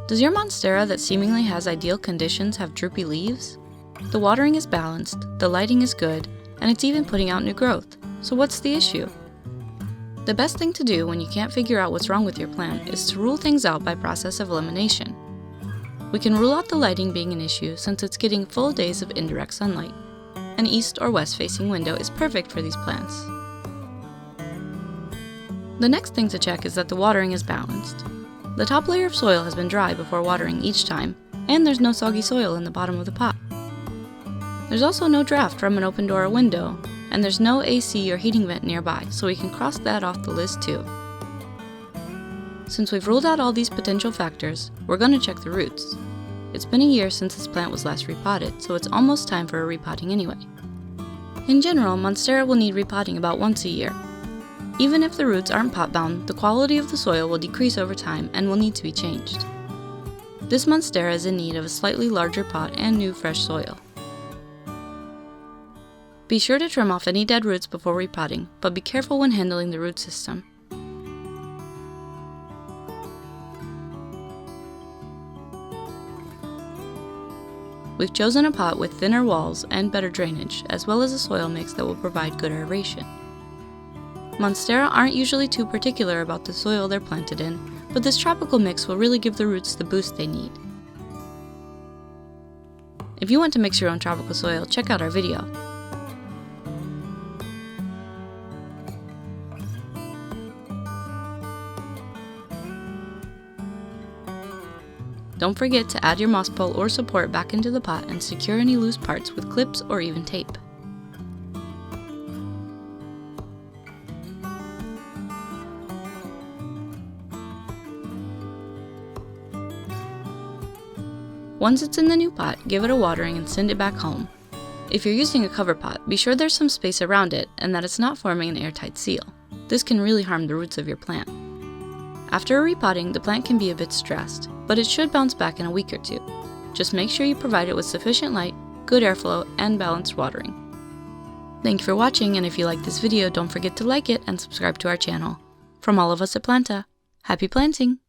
Does your monstera that seemingly has ideal conditions have droopy leaves? The watering is balanced, the lighting is good, and it's even putting out new growth. So what's the issue? The best thing to do when you can't figure out what's wrong with your plant is to rule things out by process of elimination. We can rule out the lighting being an issue since it's getting full days of indirect sunlight. An east or west facing window is perfect for these plants. The next thing to check is that the watering is balanced. The top layer of soil has been dry before watering each time, and there's no soggy soil in the bottom of the pot. There's also no draft from an open door or window, and there's no AC or heating vent nearby, so we can cross that off the list too. Since we've ruled out all these potential factors, we're going to check the roots. It's been a year since this plant was last repotted, so it's almost time for a repotting anyway. In general, monstera will need repotting about once a year. Even if the roots aren't pot-bound, the quality of the soil will decrease over time and will need to be changed. This monstera is in need of a slightly larger pot and new fresh soil. Be sure to trim off any dead roots before repotting, but be careful when handling the root system. We've chosen a pot with thinner walls and better drainage, as well as a soil mix that will provide good aeration. Monstera aren't usually too particular about the soil they're planted in, but this tropical mix will really give the roots the boost they need. If you want to mix your own tropical soil, check out our video. Don't forget to add your moss pole or support back into the pot and secure any loose parts with clips or even tape. Once it's in the new pot, give it a watering and send it back home. If you're using a cover pot, be sure there's some space around it and that it's not forming an airtight seal. This can really harm the roots of your plant. After a repotting, the plant can be a bit stressed, but it should bounce back in a week or two. Just make sure you provide it with sufficient light, good airflow, and balanced watering. Thank you for watching, and if you like this video, don't forget to like it and subscribe to our channel. From all of us at Planta, happy planting!